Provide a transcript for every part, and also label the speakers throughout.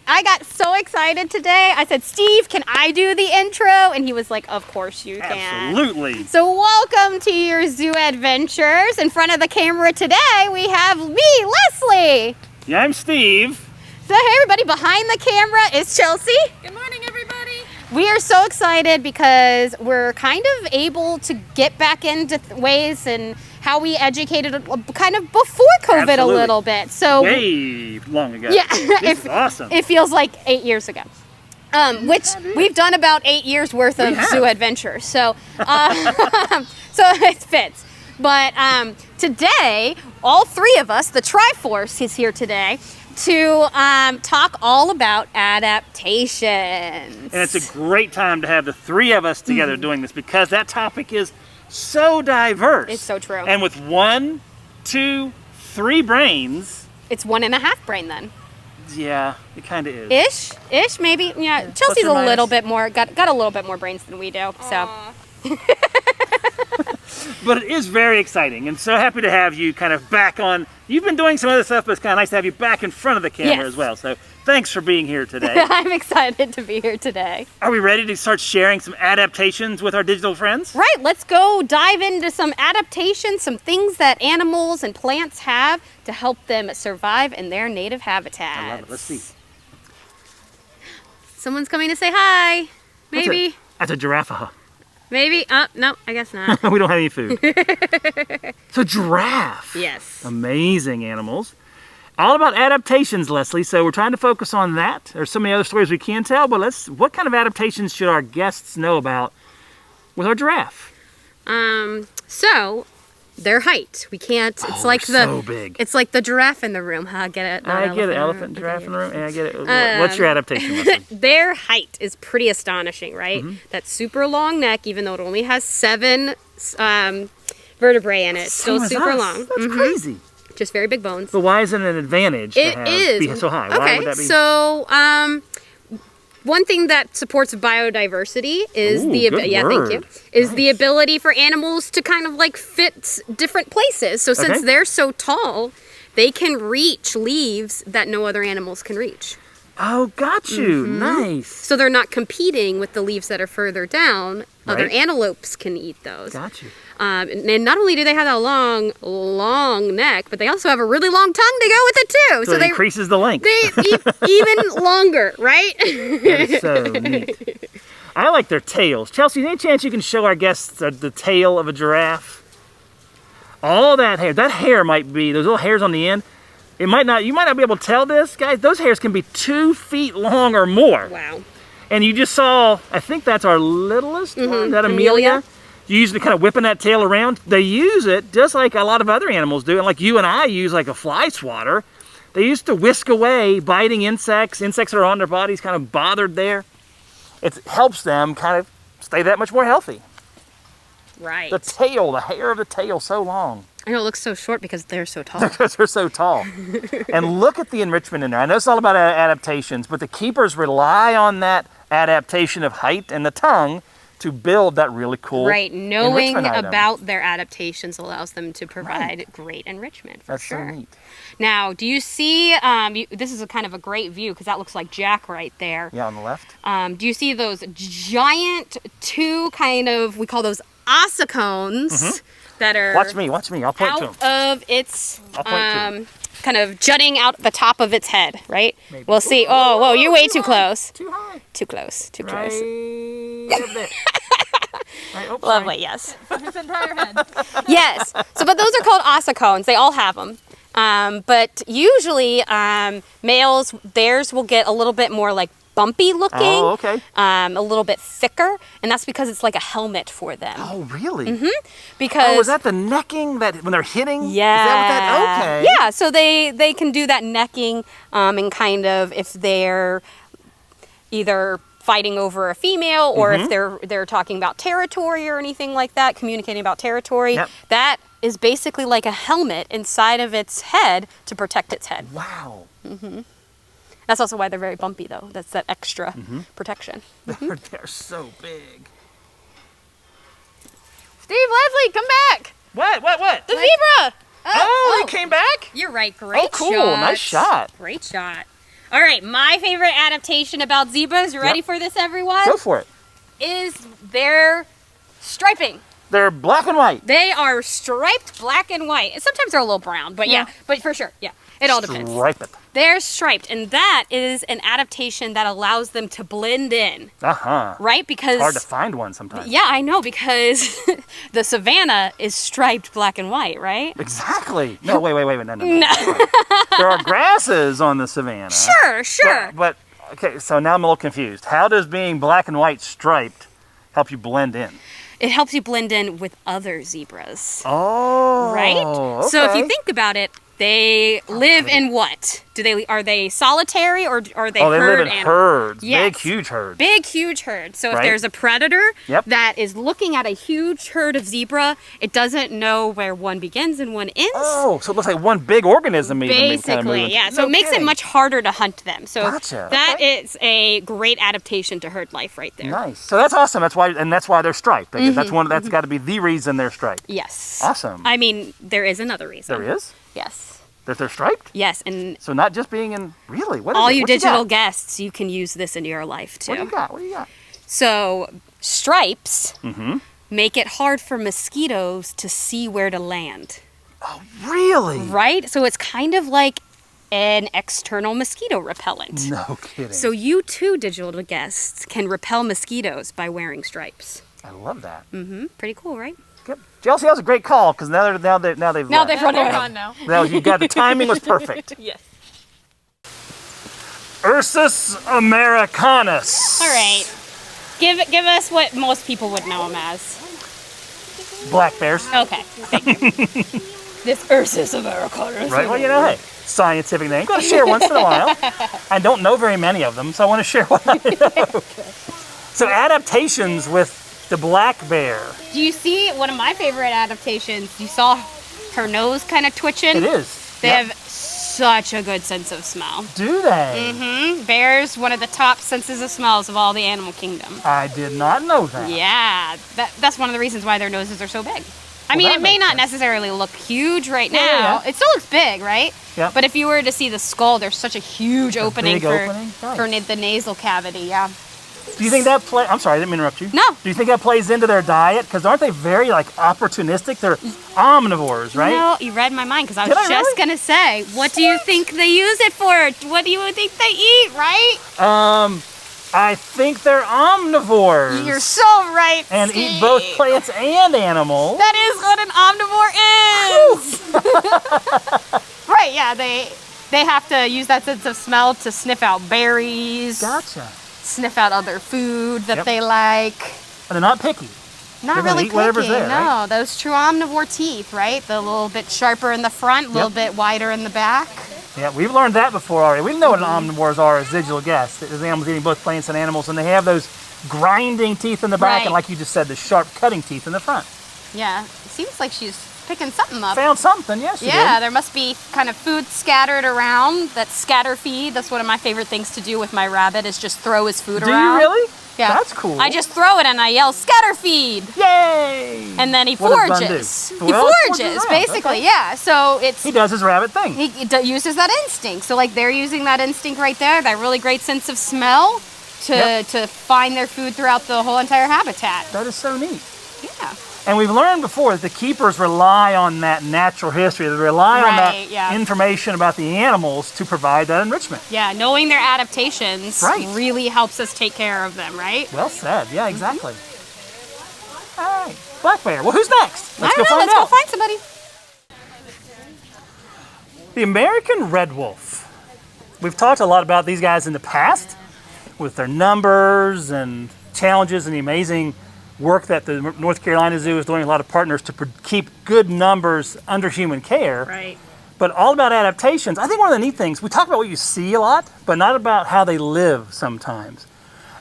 Speaker 1: I got so excited today. I said, Steve, can I do the intro? And he was like, of course you can.
Speaker 2: Absolutely.
Speaker 1: So welcome to your Zoo Adventures. In front of the camera today, we have me, Leslie.
Speaker 2: Yeah, I'm Steve.
Speaker 1: So hey everybody, behind the camera is Chelsea.
Speaker 3: Good morning, everybody.
Speaker 1: We are so excited because we're kind of able to get back into ways and how we educated kind of before COVID. Absolutely. A little bit. So
Speaker 2: way long ago.
Speaker 1: Yeah,
Speaker 2: this is awesome.
Speaker 1: It feels like 8 years ago. Which we've done about 8 years worth of Zoo Adventures. So, so it fits. But today, all three of us, the Triforce is here today to talk all about adaptations.
Speaker 2: And it's a great time to have the three of us together doing this because that topic is so diverse.
Speaker 1: It's so true.
Speaker 2: And with 1, 2, 3 brains.
Speaker 1: It's 1.5 brain then.
Speaker 2: Yeah, it kind of is.
Speaker 1: Ish, maybe. Yeah, Chelsea's a little bit more, got a little bit more brains than we do. So.
Speaker 2: But it is very exciting and so happy to have you kind of back on. You've been doing some other stuff, but it's kind of nice to have you back in front of the camera as well. So thanks for being here today.
Speaker 1: I'm excited to be here today.
Speaker 2: Are we ready to start sharing some adaptations with our digital friends?
Speaker 1: Right, let's go dive into some adaptations, some things that animals and plants have to help them survive in their native habitats.
Speaker 2: I love it. Let's see.
Speaker 1: Someone's coming to say hi. Maybe.
Speaker 2: That's a giraffe.
Speaker 1: Maybe. No, I guess not.
Speaker 2: We don't have any food. So giraffe.
Speaker 1: Yes.
Speaker 2: Amazing animals. All about adaptations, Leslie. So we're trying to focus on that. There's so many other stories we can tell, but what kind of adaptations should our guests know about with our giraffe?
Speaker 1: So their height. We can't. It's like
Speaker 2: so big.
Speaker 1: It's like the giraffe in the room. Huh? Get it?
Speaker 2: I get it. Elephant, giraffe in the room. Yeah, I get it. What's your adaptation, Leslie?
Speaker 1: Their height is pretty astonishing, right? That super long neck, even though it only has 7 vertebrae in it, still super long.
Speaker 2: That's crazy.
Speaker 1: Just very big bones.
Speaker 2: But why is it an advantage to be so high?
Speaker 1: Okay,
Speaker 2: why would that be?
Speaker 1: So one thing that supports biodiversity is the ability for animals to kind of like fit different places. So since they're so tall, they can reach leaves that no other animals can reach.
Speaker 2: Oh, got you. Nice.
Speaker 1: So they're not competing with the leaves that are further down. Other antelopes can eat those.
Speaker 2: Got you.
Speaker 1: And not only do they have that long neck, but they also have a really long tongue to go with it too.
Speaker 2: So it increases the length.
Speaker 1: They eat even longer, right?
Speaker 2: That is so neat. I like their tails. Chelsea, any chance you can show our guests the tail of a giraffe? All that hair. That hair might be, those little hairs on the end, you might not be able to tell this, guys. Those hairs can be 2 feet long or more.
Speaker 1: Wow.
Speaker 2: And you just saw, I think that's our littlest one, that Amelia. You usually kind of whipping that tail around. They use it just like a lot of other animals do, and like you and I use like a fly swatter. They used to whisk away biting insects that are on their bodies, kind of bothered there. It helps them kind of stay that much more healthy.
Speaker 1: Right.
Speaker 2: The tail, the hair of the tail, so long.
Speaker 1: I know it looks so short because they're so tall.
Speaker 2: Because they're so tall. And look at the enrichment in there. I know it's all about adaptations, but the keepers rely on that adaptation of height and the tongue to build that really cool
Speaker 1: knowing about their adaptations allows them to provide great enrichment, for sure.
Speaker 2: That's so neat.
Speaker 1: Now, do you see, this is a kind of a great view because that looks like Jack right there.
Speaker 2: Yeah, on the left.
Speaker 1: Do you see those giant 2 kind of, we call those ossicones that are...
Speaker 2: Watch me, I'll point to them.
Speaker 1: Out of its... kind of jutting out the top of its head, right? Maybe. We'll see. Oh, whoa, you're way too close.
Speaker 2: Too high.
Speaker 1: Too close.
Speaker 2: Right a bit.
Speaker 1: Lovely, yes.
Speaker 3: His entire head.
Speaker 1: Yes. So, but those are called ossicones. They all have them. But usually males, theirs will get a little bit more like bumpy looking.
Speaker 2: Oh, okay.
Speaker 1: A little bit thicker, and that's because it's like a helmet for them.
Speaker 2: Oh, really?
Speaker 1: Because
Speaker 2: is that the necking that when they're hitting?
Speaker 1: Yeah.
Speaker 2: Is that what that? Okay.
Speaker 1: Yeah. So they can do that necking, and kind of if they're either fighting over a female or if they're talking about territory or anything like that, communicating about territory.
Speaker 2: Yep.
Speaker 1: That is basically like a helmet inside of its head to protect its head.
Speaker 2: Wow.
Speaker 1: That's also why they're very bumpy, though. That's that extra protection.
Speaker 2: They're so big.
Speaker 1: Steve, Leslie, come back.
Speaker 2: What?
Speaker 1: The zebra.
Speaker 2: Oh, he came back?
Speaker 1: You're right. Great shot.
Speaker 2: Oh, cool. Nice shot.
Speaker 1: Great shot. All right, my favorite adaptation about zebras, you ready for this, everyone?
Speaker 2: Go for it.
Speaker 1: Is their striping.
Speaker 2: They're black and white.
Speaker 1: They are striped black and white. And sometimes they're a little brown, but yeah, but for sure, yeah. It all depends.
Speaker 2: Striped.
Speaker 1: They're striped, and that is an adaptation that allows them to blend in. Right? Because
Speaker 2: hard to find one sometimes.
Speaker 1: Yeah, I know, because the savannah is striped black and white, right?
Speaker 2: Exactly. No, wait. No. There are grasses on the savannah.
Speaker 1: Sure.
Speaker 2: But okay, so now I'm a little confused. How does being black and white striped help you blend in?
Speaker 1: It helps you blend in with other zebras.
Speaker 2: Oh.
Speaker 1: Right?
Speaker 2: Okay.
Speaker 1: So if you think about it, they live in what? Are they solitary or are they herd
Speaker 2: they live in
Speaker 1: animals?
Speaker 2: herds.
Speaker 1: Yes.
Speaker 2: Big, huge herds.
Speaker 1: Big, huge herds. So if
Speaker 2: Right.
Speaker 1: there's a predator
Speaker 2: Yep.
Speaker 1: that is looking at a huge herd of zebra, it doesn't know where one begins and one ends.
Speaker 2: Oh, so it looks like one big organism even.
Speaker 1: Basically, yeah. So it makes it much harder to hunt them. So
Speaker 2: Gotcha.
Speaker 1: that
Speaker 2: Okay.
Speaker 1: is a great adaptation to herd life right there.
Speaker 2: Nice. So that's awesome. That's why they're striped. I guess that's got to be the reason they're striped.
Speaker 1: Yes.
Speaker 2: Awesome.
Speaker 1: I mean, there is another reason.
Speaker 2: There is?
Speaker 1: Yes.
Speaker 2: That they're striped?
Speaker 1: Yes, and
Speaker 2: So not just being in, really? What is
Speaker 1: all
Speaker 2: it?
Speaker 1: you
Speaker 2: What
Speaker 1: digital
Speaker 2: got?
Speaker 1: guests, you can use this in your life too.
Speaker 2: What do you got?
Speaker 1: So stripes
Speaker 2: Mm-hmm.
Speaker 1: make it hard for mosquitoes to see where to land,
Speaker 2: Oh, really?
Speaker 1: right? So it's kind of like an external mosquito repellent.
Speaker 2: No kidding.
Speaker 1: So you too, digital guests, can repel mosquitoes by wearing stripes.
Speaker 2: I love that.
Speaker 1: Pretty cool, right?
Speaker 2: Good. Chelsea, that was a great call because now they've
Speaker 1: Now
Speaker 2: left.
Speaker 1: they've run
Speaker 3: They're
Speaker 1: away.
Speaker 3: gone now.
Speaker 2: Now you got the timing was perfect.
Speaker 3: Yes.
Speaker 2: Ursus americanus.
Speaker 1: All right. Give us what most people would know them as.
Speaker 2: Black bears.
Speaker 1: Okay, thank you. This Ursus americanus.
Speaker 2: Right. Well, hey, scientific name. Got to share once in a while. I don't know very many of them, so I want to share what I know. So adaptations with the black bear.
Speaker 1: Do you see one of my favorite adaptations? You saw her nose kind of twitching?
Speaker 2: It is.
Speaker 1: They
Speaker 2: Yep.
Speaker 1: have such a good sense of smell.
Speaker 2: Do they?
Speaker 1: Bears, one of the top senses of smells of all the animal kingdom.
Speaker 2: I did not know that.
Speaker 1: Yeah, that's one of the reasons why their noses are so big. I
Speaker 2: Well,
Speaker 1: mean,
Speaker 2: that
Speaker 1: it may
Speaker 2: makes
Speaker 1: not
Speaker 2: sense.
Speaker 1: necessarily look huge right now.
Speaker 2: Yeah.
Speaker 1: It still looks big, right?
Speaker 2: Yep.
Speaker 1: But if you were to see the skull, there's such a huge opening
Speaker 2: big
Speaker 1: for,
Speaker 2: opening? Nice.
Speaker 1: for the nasal cavity, yeah.
Speaker 2: Do you think that I'm sorry, I didn't mean to interrupt you.
Speaker 1: No.
Speaker 2: Do you think that plays into their diet? Because aren't they very opportunistic? They're omnivores, right?
Speaker 1: No, you read my mind because I was
Speaker 2: Did I
Speaker 1: just
Speaker 2: really?
Speaker 1: gonna say, what do you think they use it for? What do you think they eat, right?
Speaker 2: I think they're omnivores.
Speaker 1: You're so right,
Speaker 2: and
Speaker 1: Steve.
Speaker 2: eat both plants and animals.
Speaker 1: That is what an omnivore is. Right? Yeah, they have to use that sense of smell to sniff out berries,
Speaker 2: Gotcha.
Speaker 1: sniff out other food that
Speaker 2: Yep.
Speaker 1: they like.
Speaker 2: And they're not picky.
Speaker 1: Not
Speaker 2: They're gonna
Speaker 1: really
Speaker 2: eat whatever's
Speaker 1: picky,
Speaker 2: there,
Speaker 1: no.
Speaker 2: right?
Speaker 1: Those true omnivore teeth, right? The little bit sharper in the front, a little bit wider in the back.
Speaker 2: Yeah, we've learned that before already. We know what omnivores are as digital guests. There's animals eating both plants and animals, and they have those grinding teeth in the back,
Speaker 1: Right.
Speaker 2: and like you just said, the sharp cutting teeth in the front.
Speaker 1: Yeah, it seems like she's picking something up.
Speaker 2: Found something, yes, you
Speaker 1: Yeah,
Speaker 2: did.
Speaker 1: there must be kind of food scattered around. That scatter feed. That's one of my favorite things to do with my rabbit is just throw his food
Speaker 2: Do
Speaker 1: around.
Speaker 2: you really?
Speaker 1: Yeah.
Speaker 2: That's cool.
Speaker 1: I just throw it and I yell, scatter feed!
Speaker 2: Yay!
Speaker 1: And then he
Speaker 2: What does Bun
Speaker 1: forages.
Speaker 2: do?
Speaker 1: He
Speaker 2: Well,
Speaker 1: forages,
Speaker 2: around,
Speaker 1: basically,
Speaker 2: okay.
Speaker 1: yeah. So it's
Speaker 2: He does his rabbit thing.
Speaker 1: he uses that instinct. So like they're using that instinct right there, that really great sense of smell to find their food throughout the whole entire habitat.
Speaker 2: That is so neat.
Speaker 1: Yeah.
Speaker 2: And we've learned before that the keepers rely on that natural history. They rely on that
Speaker 1: Right, yeah.
Speaker 2: information about the animals to provide that enrichment.
Speaker 1: Yeah, knowing their adaptations
Speaker 2: Right.
Speaker 1: really helps us take care of them, right?
Speaker 2: Well said. Yeah, exactly. All right. Black bear. Well, who's next? Let's
Speaker 1: I don't
Speaker 2: go
Speaker 1: know,
Speaker 2: find
Speaker 1: let's
Speaker 2: out.
Speaker 1: go find somebody.
Speaker 2: The American red wolf. We've talked a lot about these guys in the past with their numbers and challenges and the amazing work that the North Carolina Zoo is doing, a lot of partners to keep good numbers under human care.
Speaker 1: Right.
Speaker 2: But all about adaptations, I think one of the neat things, we talk about what you see a lot, but not about how they live sometimes.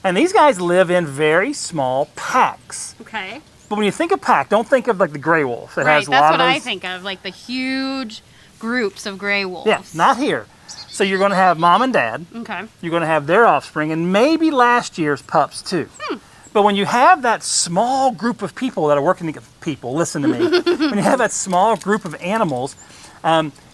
Speaker 2: And these guys live in very small packs.
Speaker 1: Okay.
Speaker 2: But when you think of pack, don't think of like the gray wolf. It
Speaker 1: Right,
Speaker 2: has a
Speaker 1: that's
Speaker 2: lot
Speaker 1: what
Speaker 2: of those.
Speaker 1: I think of, like the huge groups of gray wolves.
Speaker 2: Yeah, not here. So you're going to have mom and dad.
Speaker 1: Okay.
Speaker 2: You're going to have their offspring and maybe last year's pups too. But when you have that small group of people that are working together, listen to me. When you have that small group of animals,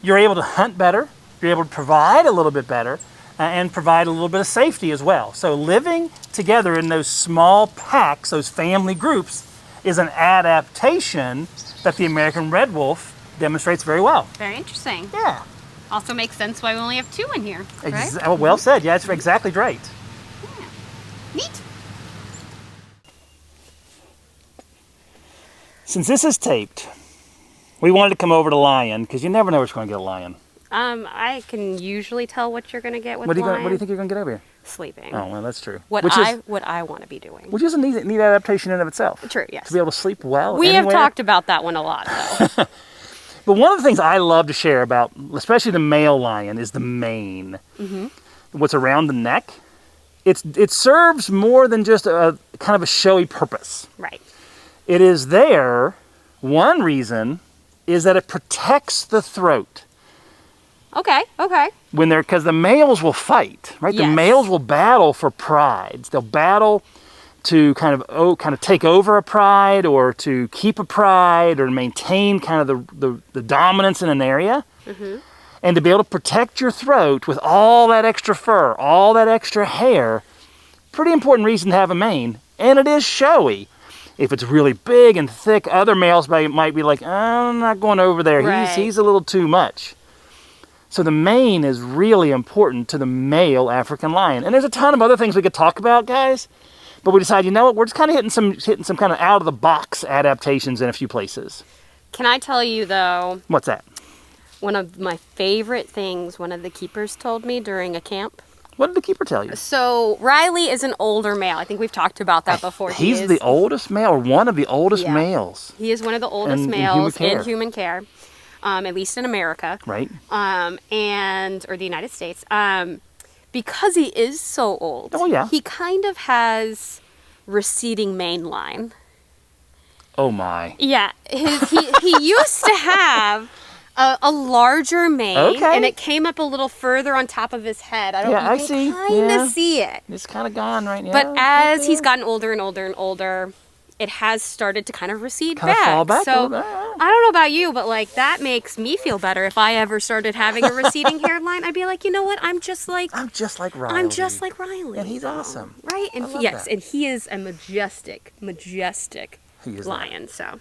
Speaker 2: you're able to hunt better, you're able to provide a little bit better, and provide a little bit of safety as well. So living together in those small packs, those family groups, is an adaptation that the American red wolf demonstrates very well.
Speaker 1: Very interesting.
Speaker 2: Yeah.
Speaker 1: Also makes sense why we only have 2 in here, right?
Speaker 2: Well said. Yeah, that's exactly right.
Speaker 1: Yeah. Neat.
Speaker 2: Since this is taped, we wanted to come over to lion because you never know what you're going to get a lion.
Speaker 1: I can usually tell what you're going to get with
Speaker 2: What do
Speaker 1: lion.
Speaker 2: you think you're going to get over here?
Speaker 1: Sleeping.
Speaker 2: Oh, well, that's true.
Speaker 1: What I want to be doing.
Speaker 2: Which is a neat adaptation in and of itself.
Speaker 1: True, yes.
Speaker 2: To be able to sleep well
Speaker 1: We
Speaker 2: anywhere.
Speaker 1: have talked about that one a lot, though.
Speaker 2: But one of the things I love to share about, especially the male lion, is the mane. Mm-hmm. What's around the neck. It serves more than just a kind of a showy purpose.
Speaker 1: Right.
Speaker 2: It is there. One reason is that it protects the throat.
Speaker 1: Okay.
Speaker 2: Because the males will fight, right?
Speaker 1: Yes.
Speaker 2: The males will battle for prides. They'll battle to kind of take over a pride, or to keep a pride, or maintain kind of the dominance in an area. Mm-hmm. And to be able to protect your throat with all that extra fur, all that extra hair, pretty important reason to have a mane. And it is showy. If it's really big and thick, other males might be like, I'm not going over there.
Speaker 1: Right.
Speaker 2: He's a little too much. So the mane is really important to the male African lion. And there's a ton of other things we could talk about, guys. But we decided, you know what, we're just kind of hitting some kind of out of the box adaptations in a few places.
Speaker 1: Can I tell you, though?
Speaker 2: What's that?
Speaker 1: One of my favorite things one of the keepers told me during a camp.
Speaker 2: What did the keeper tell you?
Speaker 1: So Riley is an older male. I think we've talked about that before.
Speaker 2: He's the oldest male, or one of the oldest males.
Speaker 1: He is one of the oldest males in human care, at least in America.
Speaker 2: Right.
Speaker 1: Or the United States. Because he is so old.
Speaker 2: Oh, yeah.
Speaker 1: He kind of has receding mane line.
Speaker 2: Oh, my.
Speaker 1: Yeah. He used to have a larger mane, and it came up a little further on top of his head. I can kind of see it.
Speaker 2: It's kind of gone right now.
Speaker 1: But as he's gotten older and older and older, it has started to kind of recede
Speaker 2: kind of fall back
Speaker 1: so
Speaker 2: a little bit.
Speaker 1: I don't know about you, but like that makes me feel better. If I ever started having a receding hairline, I'd be like, you know what? I'm just like Riley.
Speaker 2: And he's awesome.
Speaker 1: Right? And and he is a majestic lion. So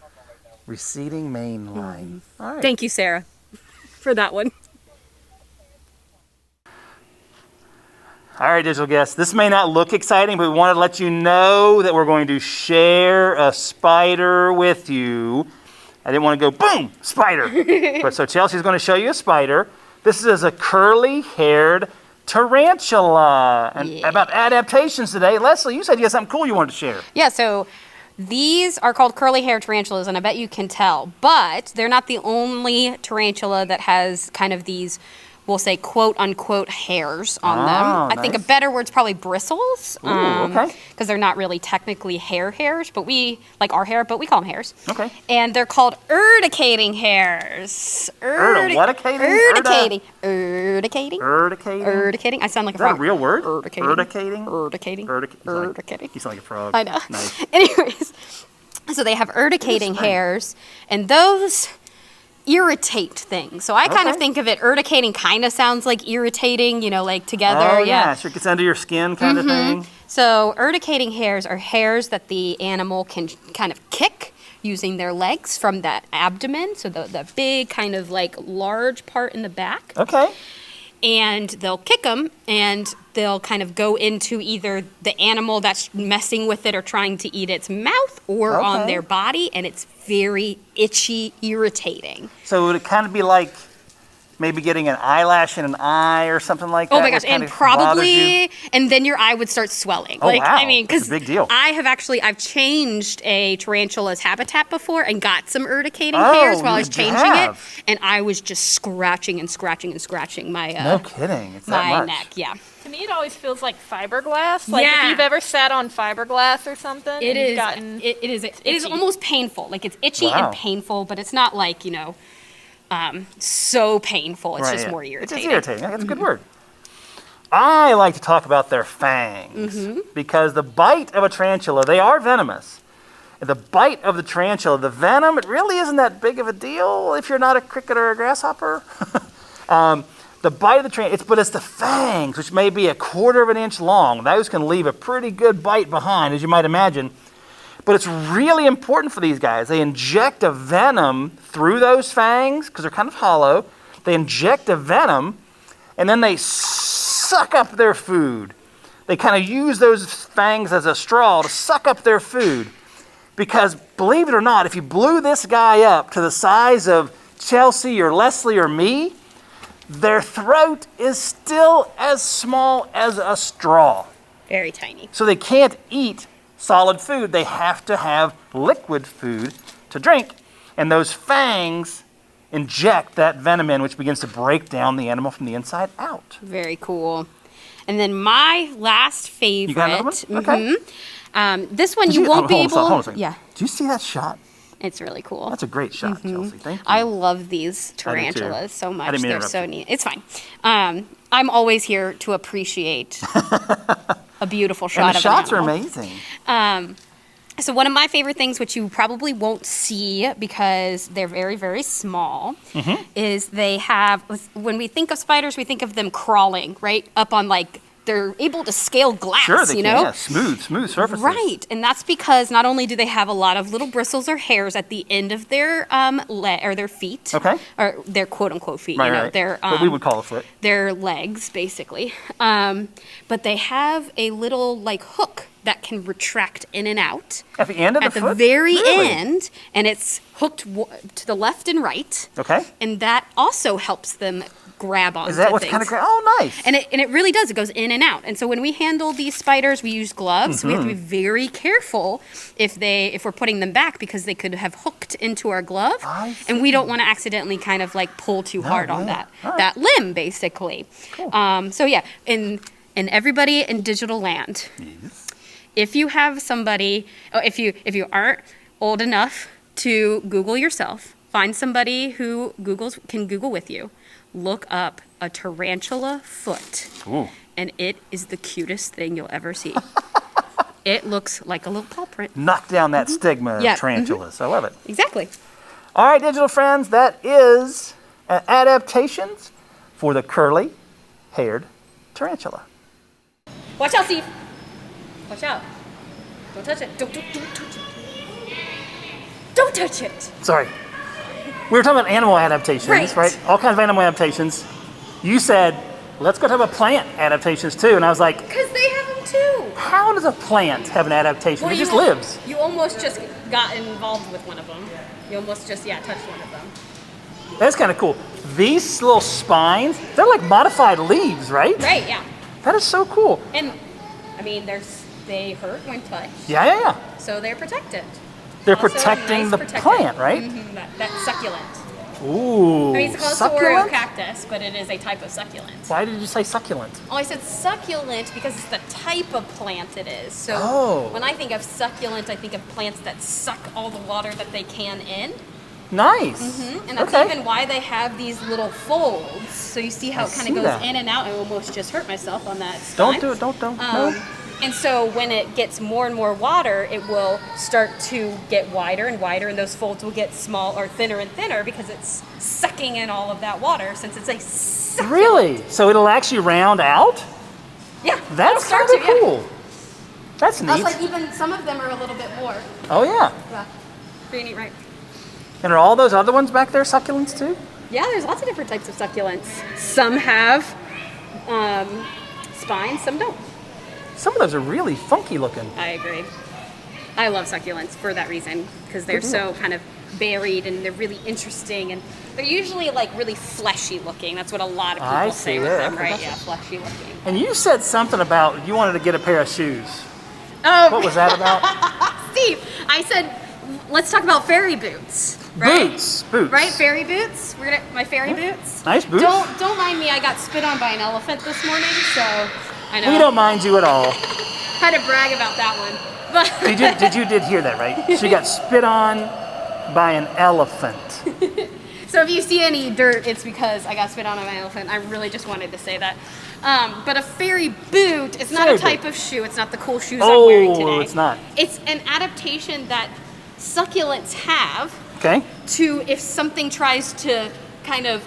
Speaker 2: receding mane line. All right.
Speaker 1: Thank you, Sarah, for that one.
Speaker 2: All right, digital guests, this may not look exciting, but we wanted to let you know that we're going to share a spider with you. I didn't want to go, boom, spider. But so Chelsea's going to show you a spider. This is a curly-haired tarantula. And about adaptations today, Leslie, you said you had something cool you wanted to share.
Speaker 1: Yeah, so these are called curly-haired tarantulas, and I bet you can tell. But they're not the only tarantula that has kind of these, we'll say, quote-unquote hairs on them. I think a better word's probably bristles.
Speaker 2: Okay.
Speaker 1: Because they're not really technically hairs, but we, like our hair, but we call them hairs.
Speaker 2: Okay.
Speaker 1: And they're called urticating hairs.
Speaker 2: Urticating?
Speaker 1: Urticating. I sound like a frog.
Speaker 2: Is that a real word?
Speaker 1: Urticating.
Speaker 2: You sound like a frog.
Speaker 1: I know.
Speaker 2: Nice.
Speaker 1: Anyways, so they have urticating hairs, and those irritate things. So I kind of think of it, urticating kind of sounds like irritating, like together.
Speaker 2: Oh, yeah. So it gets under your skin kind of thing.
Speaker 1: So urticating hairs are hairs that the animal can kind of kick using their legs from that abdomen. So the big kind of like large part in the back.
Speaker 2: Okay.
Speaker 1: And they'll kick them, and they'll kind of go into either the animal that's messing with it or trying to eat its mouth, or on their body, and it's very itchy, irritating.
Speaker 2: So would it kind of be like maybe getting an eyelash in an eye or something like that?
Speaker 1: Oh my gosh, and probably, and then your eye would start swelling.
Speaker 2: Oh, wow.
Speaker 1: I mean, because
Speaker 2: a big deal.
Speaker 1: I've changed a tarantula's habitat before and got some urticating hairs while I was changing it, and I was just scratching my
Speaker 2: no kidding, it's that
Speaker 1: my
Speaker 2: much.
Speaker 1: neck. Yeah.
Speaker 3: To me, it always feels like fiberglass. Like if you've ever sat on fiberglass or something,
Speaker 1: it is almost painful. Like it's itchy and painful, but it's not like so painful. It's just more irritating.
Speaker 2: It's irritating. That's a good word. I like to talk about their fangs because the bite of a tarantula, they are venomous. And the bite of the tarantula, the venom, it really isn't that big of a deal if you're not a cricket or a grasshopper. The bite of the tarantula, but it's the fangs, which may be 1/4 of an inch long. Those can leave a pretty good bite behind, as you might imagine. But it's really important for these guys. They inject a venom through those fangs, because they're kind of hollow. They inject a venom, and then they suck up their food. They kind of use those fangs as a straw to suck up their food. Because, believe it or not, if you blew this guy up to the size of Chelsea or Leslie or me, their throat is still as small as a straw.
Speaker 1: Very tiny.
Speaker 2: So they can't eat solid food. They have to have liquid food to drink. And those fangs inject that venom in, which begins to break down the animal from the inside out.
Speaker 1: Very cool. And then my last favorite.
Speaker 2: You got another one? Okay.
Speaker 1: This one you won't be able.
Speaker 2: Hold on a second.
Speaker 1: Yeah.
Speaker 2: Do you see that shot?
Speaker 1: It's really cool.
Speaker 2: That's a great shot, Chelsea. Thank you.
Speaker 1: I love these
Speaker 2: I do too.
Speaker 1: tarantulas so much.
Speaker 2: I didn't mean to
Speaker 1: They're so
Speaker 2: interrupt you.
Speaker 1: neat. It's fine. I'm always here to appreciate a beautiful shot
Speaker 2: And the
Speaker 1: of
Speaker 2: shots
Speaker 1: an
Speaker 2: are
Speaker 1: animal.
Speaker 2: amazing.
Speaker 1: So one of my favorite things, which you probably won't see because they're very, very small, is they have, when we think of spiders, we think of them crawling, right? Up on they're able to scale glass,
Speaker 2: Sure, they
Speaker 1: you
Speaker 2: can.
Speaker 1: know?
Speaker 2: Yeah, smooth surfaces.
Speaker 1: Right, and that's because not only do they have a lot of little bristles or hairs at the end of their or their feet,
Speaker 2: Okay.
Speaker 1: or their quote unquote feet,
Speaker 2: Right,
Speaker 1: you know,
Speaker 2: right.
Speaker 1: their
Speaker 2: What we would call a foot.
Speaker 1: their legs basically, but they have a little hook that can retract in and out
Speaker 2: At the end of
Speaker 1: at
Speaker 2: the
Speaker 1: the
Speaker 2: foot?
Speaker 1: very
Speaker 2: Really?
Speaker 1: end, and it's hooked to the left and right,
Speaker 2: Okay.
Speaker 1: and that also helps them grab onto
Speaker 2: Is that what's
Speaker 1: things.
Speaker 2: kind of great? Oh, nice.
Speaker 1: And it really does. It goes in and out. And so when we handle these spiders, we use gloves. We have to be very careful if we're putting them back because they could have hooked into our glove.
Speaker 2: I
Speaker 1: And we don't want to accidentally kind of pull too hard on
Speaker 2: yeah. All right.
Speaker 1: that limb, basically.
Speaker 2: Cool.
Speaker 1: So yeah, and everybody in digital land,
Speaker 2: Yes.
Speaker 1: if you have somebody, if you aren't old enough to Google yourself, find somebody who can Google with you. Look up a tarantula foot,
Speaker 2: Ooh.
Speaker 1: and it is the cutest thing you'll ever see. It looks like a little paw print.
Speaker 2: Knock down that stigma
Speaker 1: Yeah,
Speaker 2: of tarantulas. I love it.
Speaker 1: Exactly.
Speaker 2: All right, digital friends, that is adaptations for the curly-haired tarantula.
Speaker 1: Watch out, Steve. Watch out. Don't touch it. Don't touch it. Don't touch it.
Speaker 2: Sorry. We were talking about animal adaptations, right? All kinds of animal adaptations. You said, let's go talk about plant adaptations too. And I was like,
Speaker 1: Because they have them too.
Speaker 2: how does a plant have an adaptation? It just lives.
Speaker 1: You almost just got involved with one of them. You almost just, touched one of them.
Speaker 2: That's kind of cool. These little spines, they're like modified leaves, right?
Speaker 1: Right, yeah.
Speaker 2: That is so cool.
Speaker 1: And, I mean, they hurt when touched,
Speaker 2: Yeah.
Speaker 1: so they're protected.
Speaker 2: They're
Speaker 1: Also
Speaker 2: protecting
Speaker 1: nice
Speaker 2: the
Speaker 1: protected.
Speaker 2: plant, right?
Speaker 1: That succulent.
Speaker 2: Ooh,
Speaker 1: I mean, it's called
Speaker 2: succulent?
Speaker 1: cactus, but it is a type of succulent.
Speaker 2: Why did you say succulent?
Speaker 1: Oh, I said succulent because it's the type of plant it is. So
Speaker 2: Oh.
Speaker 1: when I think of succulent, I think of plants that suck all the water that they can in.
Speaker 2: Nice.
Speaker 1: And that's
Speaker 2: Okay.
Speaker 1: even why they have these little folds. So you see how it kind
Speaker 2: see
Speaker 1: of goes
Speaker 2: that.
Speaker 1: in and out. I almost just hurt myself on that
Speaker 2: Don't
Speaker 1: spine.
Speaker 2: do it. Don't. No.
Speaker 1: And so when it gets more and more water, it will start to get wider and wider, and those folds will get small or thinner and thinner because it's sucking in all of that water since it's a succulent.
Speaker 2: Really? So it'll actually round out?
Speaker 1: Yeah.
Speaker 2: That's
Speaker 1: it'll
Speaker 2: kind
Speaker 1: start
Speaker 2: of
Speaker 1: to, yeah.
Speaker 2: cool. That's neat.
Speaker 1: It's like even some of them are a little bit more.
Speaker 2: Oh yeah.
Speaker 1: Yeah. Pretty neat, right?
Speaker 2: And are all those other ones back there succulents too?
Speaker 1: Yeah, there's lots of different types of succulents. Some have spines, some don't.
Speaker 2: Some of those are really funky looking.
Speaker 1: I agree. I love succulents for that reason because they're
Speaker 2: Good deal.
Speaker 1: so kind of varied and they're really interesting and they're usually really fleshy looking. That's what a lot of people
Speaker 2: I
Speaker 1: say
Speaker 2: see,
Speaker 1: with
Speaker 2: yeah,
Speaker 1: them,
Speaker 2: okay,
Speaker 1: right?
Speaker 2: gotcha.
Speaker 1: Yeah, fleshy looking.
Speaker 2: And you said something about you wanted to get a pair of shoes.
Speaker 1: Oh,
Speaker 2: What was that about?
Speaker 1: Steve, I said, let's talk about fairy boots. Right?
Speaker 2: Boots.
Speaker 1: Right, fairy boots. My fairy boots.
Speaker 2: Nice boots.
Speaker 1: Don't mind me. I got spit on by an elephant this morning, so I know.
Speaker 2: We don't mind you at all.
Speaker 1: Had to brag about that one. But
Speaker 2: Did you hear that, right? She got spit on by an elephant.
Speaker 1: So if you see any dirt, it's because I got spit on my elephant. I really just wanted to say that. But a fairy boot is not a type of shoe. It's not the cool shoes I'm wearing today.
Speaker 2: Oh, it's not.
Speaker 1: It's an adaptation that succulents have
Speaker 2: Okay.
Speaker 1: to if something tries to kind of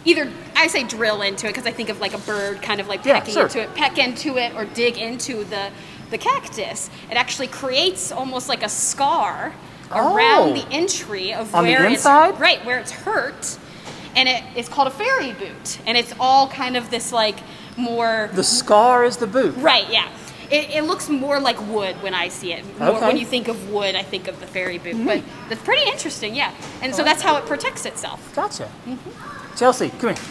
Speaker 1: either, I say drill into it because I think of like a bird kind of like pecking into it, peck into it, or dig into the cactus. It actually creates almost like a scar around the entry of
Speaker 2: on
Speaker 1: where
Speaker 2: the inside?
Speaker 1: where it's hurt, and it's called a fairy boot, and it's all kind of this like more.
Speaker 2: The scar is the boot.
Speaker 1: Right. Yeah. It looks more like wood when I see it. More, when you think of wood, I think of the fairy boot. But that's pretty interesting, yeah. And so that's how it protects itself.
Speaker 2: Gotcha. Chelsea, come here.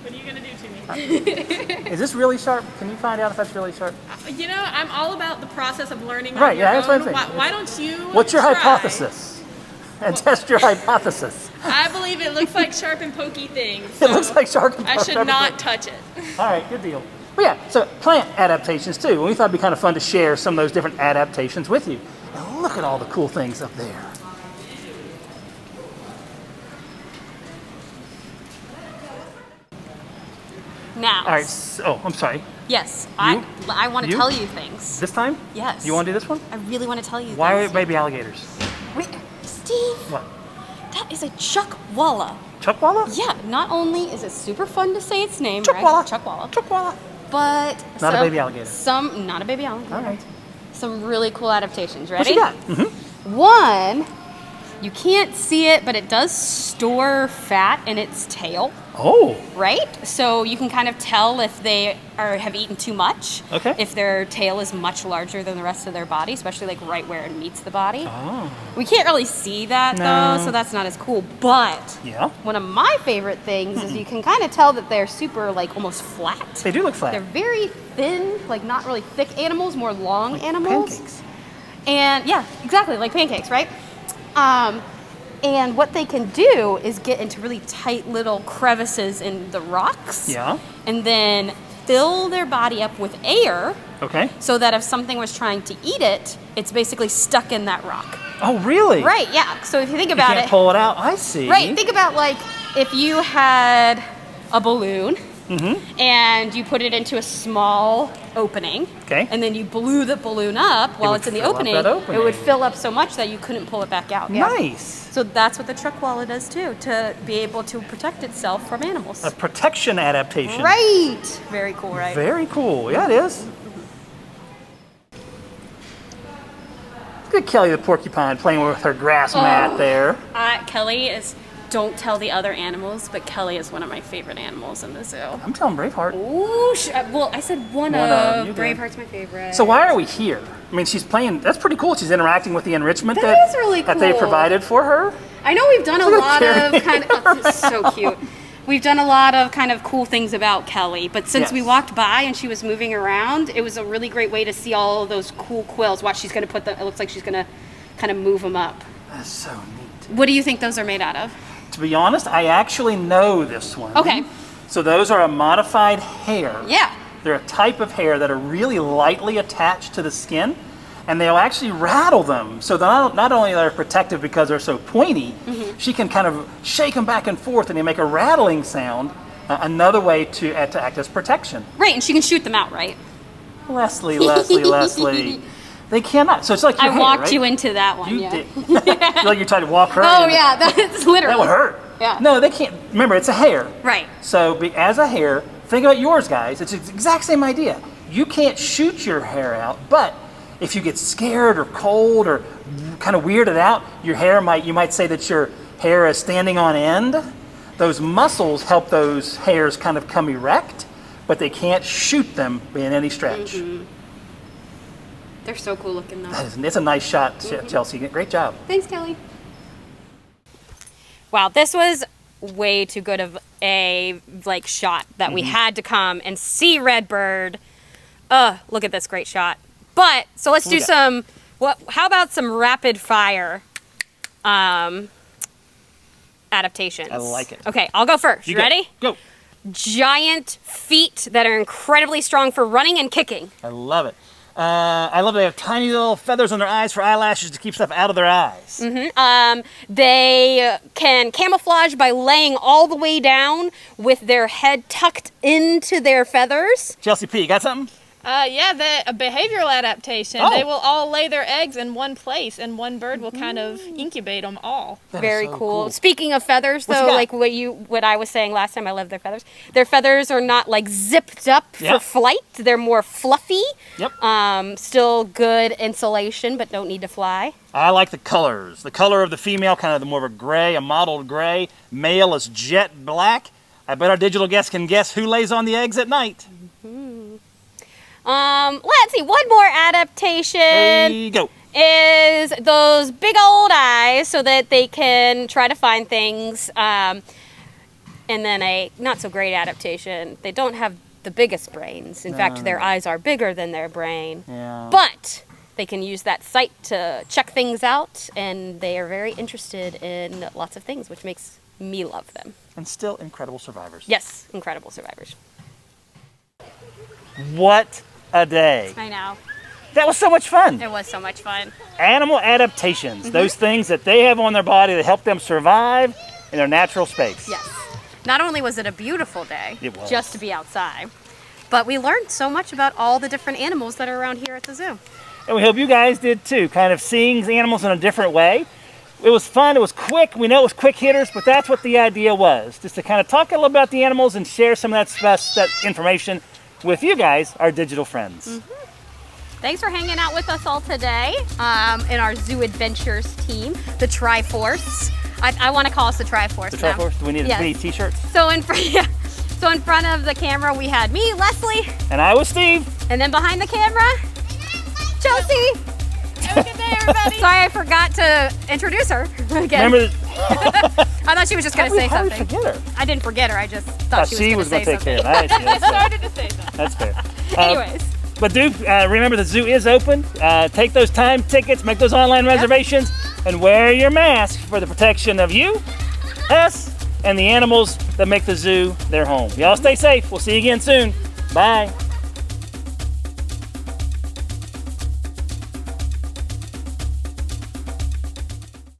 Speaker 3: What are you going to do to me?
Speaker 2: Is this really sharp? Can you find out if that's really sharp?
Speaker 3: You know, I'm all about the process of learning
Speaker 2: Right,
Speaker 3: on your
Speaker 2: that's what
Speaker 3: own.
Speaker 2: I'm saying.
Speaker 3: Why don't you
Speaker 2: What's your
Speaker 3: try?
Speaker 2: hypothesis? And test your hypothesis.
Speaker 3: I believe it looks like sharp and pokey things.
Speaker 2: It looks like sharp and
Speaker 3: I should not touch it.
Speaker 2: All right, good deal. Well, yeah, so plant adaptations too. We thought it'd be kind of fun to share some of those different adaptations with you. And look at all the cool things up there.
Speaker 1: Now.
Speaker 2: All right, so, I'm sorry.
Speaker 1: Yes, I want to tell you things.
Speaker 2: This time?
Speaker 1: Yes.
Speaker 2: You want to do this one?
Speaker 1: I really want to tell you
Speaker 2: Why
Speaker 1: things.
Speaker 2: are baby alligators?
Speaker 1: Wait, Steve.
Speaker 2: What?
Speaker 1: That is a chuckwalla.
Speaker 2: Chuckwalla?
Speaker 1: Yeah, not only is it super fun to say its name,
Speaker 2: Chuckwalla.
Speaker 1: right? Chuckwalla.
Speaker 2: Chuckwalla.
Speaker 1: But
Speaker 2: Not a baby alligator.
Speaker 1: Not a baby alligator.
Speaker 2: All right.
Speaker 1: Some really cool adaptations. Ready?
Speaker 2: What you got?
Speaker 1: One, you can't see it, but it does store fat in its tail,
Speaker 2: Oh.
Speaker 1: right? So you can kind of tell if they have eaten too much.
Speaker 2: Okay.
Speaker 1: If their tail is much larger than the rest of their body, especially like right where it meets the body.
Speaker 2: Oh.
Speaker 1: We can't really see that
Speaker 2: No.
Speaker 1: though, so that's not as cool. But
Speaker 2: Yeah.
Speaker 1: one of my favorite things is you can kind of tell that they're super like almost flat.
Speaker 2: They do look flat.
Speaker 1: They're very thin, like not really thick animals, more long animals.
Speaker 2: Pancakes.
Speaker 1: And yeah, exactly, like pancakes, right? And what they can do is get into really tight little crevices in the rocks.
Speaker 2: Yeah.
Speaker 1: And then fill their body up with air
Speaker 2: Okay.
Speaker 1: so that if something was trying to eat it, it's basically stuck in that rock.
Speaker 2: Oh, really?
Speaker 1: Right, yeah. So if you think
Speaker 2: You
Speaker 1: about
Speaker 2: can't
Speaker 1: it.
Speaker 2: pull it out. I see.
Speaker 1: Right, think about like if you had a balloon and you put it into a small opening,
Speaker 2: Okay.
Speaker 1: and then you blew the balloon up while
Speaker 2: would
Speaker 1: it's in the
Speaker 2: fill up
Speaker 1: opening,
Speaker 2: that opening.
Speaker 1: it would fill up so much that you couldn't pull it back out. Yeah.
Speaker 2: Nice.
Speaker 1: So that's what the chuckwalla does too, to be able to protect itself from animals.
Speaker 2: A protection adaptation.
Speaker 1: Right. Very cool, right?
Speaker 2: Very cool. Yeah, it is. Look at Kelly the porcupine playing with her grass mat there.
Speaker 1: Kelly is, don't tell the other animals, but Kelly is one of my favorite animals in the zoo.
Speaker 2: I'm telling Braveheart.
Speaker 1: Ooh, well, I said one
Speaker 2: You
Speaker 1: of.
Speaker 2: did.
Speaker 1: Braveheart's my favorite.
Speaker 2: So why are we here? I mean, she's playing. That's pretty cool. She's interacting with the enrichment
Speaker 1: That is really
Speaker 2: that they
Speaker 1: cool.
Speaker 2: provided for her.
Speaker 1: I know we've done a
Speaker 2: Look
Speaker 1: lot
Speaker 2: at
Speaker 1: of kind of, this is so cute. We've done a lot of kind of cool things about Kelly, but since we
Speaker 2: Yes.
Speaker 1: walked by and she was moving around, it was a really great way to see all of those cool quills. Watch, she's gonna put them, it looks like she's gonna kind of move them up.
Speaker 2: That's so neat.
Speaker 1: What do you think those are made out of?
Speaker 2: To be honest, I actually know this one.
Speaker 1: Okay.
Speaker 2: So those are a modified hair.
Speaker 1: Yeah.
Speaker 2: They're a type of hair that are really lightly attached to the skin, and they'll actually rattle them. So not only are they protective because they're so pointy, she can kind of shake them back and forth, and they make a rattling sound. Another way to act as protection.
Speaker 1: Right, and she can shoot them out, right?
Speaker 2: Leslie. They cannot. So it's like your
Speaker 1: I
Speaker 2: hair,
Speaker 1: walked
Speaker 2: right?
Speaker 1: you into that one,
Speaker 2: You
Speaker 1: yeah.
Speaker 2: did. Like you're trying to walk her.
Speaker 1: Oh
Speaker 2: in.
Speaker 1: yeah, that's literally.
Speaker 2: That would hurt.
Speaker 1: Yeah.
Speaker 2: No, they can't. Remember, it's a hair.
Speaker 1: Right.
Speaker 2: So as a hair, think about yours, guys. It's the exact same idea. You can't shoot your hair out, but if you get scared or cold or kind of weirded out, you might say that your hair is standing on end. Those muscles help those hairs kind of come erect, but they can't shoot them in any stretch.
Speaker 1: They're so cool looking though.
Speaker 2: It's a nice shot, Chelsea. Great job.
Speaker 1: Thanks, Kelly. Wow, this was way too good of a shot that we had to come and see Redbird. Look at this great shot. But so let's do some. How about some rapid fire adaptations?
Speaker 2: I like it.
Speaker 1: Okay, I'll go first. You ready?
Speaker 2: Go.
Speaker 1: Giant feet that are incredibly strong for running and kicking.
Speaker 2: I love it. I love they have tiny little feathers on their eyes for eyelashes to keep stuff out of their eyes.
Speaker 1: They can camouflage by laying all the way down with their head tucked into their feathers.
Speaker 2: Chelsea P, you got something?
Speaker 3: Yeah, a behavioral adaptation.
Speaker 2: Oh.
Speaker 3: They will all lay their eggs in one place, and one bird will kind of incubate them all.
Speaker 2: That is
Speaker 1: Very
Speaker 2: so
Speaker 1: cool. Speaking of feathers,
Speaker 2: What you
Speaker 1: though,
Speaker 2: got?
Speaker 1: like what I was saying last time, I love their feathers. Their feathers are not like zipped up for
Speaker 2: Yep.
Speaker 1: flight. They're more fluffy.
Speaker 2: Yep.
Speaker 1: Still good insulation, but don't need to fly.
Speaker 2: I like the colors. The color of the female, kind of more of a gray, a mottled gray. Male is jet black. I bet our digital guests can guess who lays on the eggs at night.
Speaker 1: Let's see, one more adaptation.
Speaker 2: There you go.
Speaker 1: Is those big old eyes so that they can try to find things. And then a not so great adaptation. They don't have the biggest brains. In fact, their eyes are bigger than their brain.
Speaker 2: Yeah.
Speaker 1: But they can use that sight to check things out, and they are very interested in lots of things, which makes me love them.
Speaker 2: And still incredible survivors.
Speaker 1: Yes, incredible survivors.
Speaker 2: What a day.
Speaker 1: I know.
Speaker 2: That was so much fun.
Speaker 1: It was so much fun.
Speaker 2: Animal adaptations, those things that they have on their body that help them survive in their natural space.
Speaker 1: Yes. Not only was it a beautiful day,
Speaker 2: It was.
Speaker 1: just to be outside, but we learned so much about all the different animals that are around here at the zoo.
Speaker 2: And we hope you guys did too, kind of seeing the animals in a different way. It was fun, it was quick, we know it was quick hitters, but that's what the idea was, just to kind of talk a little about the animals and share some of that information with you guys, our digital friends.
Speaker 1: Thanks for hanging out with us all today in our Zoo Adventures team, the Triforce. I want to call us the Triforce
Speaker 2: The
Speaker 1: now.
Speaker 2: Triforce, do we need
Speaker 1: Yes.
Speaker 2: any t-shirts?
Speaker 1: So in front of the camera, we had me, Leslie,
Speaker 2: And I was Steve.
Speaker 1: and then behind the camera, Chelsea.
Speaker 3: Have a good day, everybody.
Speaker 1: Sorry, I forgot to introduce her again.
Speaker 2: Remember that?
Speaker 1: I thought she was just going to say
Speaker 2: How did
Speaker 1: something.
Speaker 2: we forget her?
Speaker 1: I didn't forget her. I just thought
Speaker 2: She was
Speaker 1: going
Speaker 2: going
Speaker 1: to
Speaker 2: to take
Speaker 1: say
Speaker 2: care of
Speaker 1: something.
Speaker 2: it.
Speaker 3: I started to say that.
Speaker 2: That's fair.
Speaker 1: Anyways.
Speaker 2: But do remember the zoo is open. Take those time tickets, make those online reservations, and wear your mask for the protection of you, us, and the animals that make the zoo their home. Y'all stay safe. We'll see you again soon. Bye.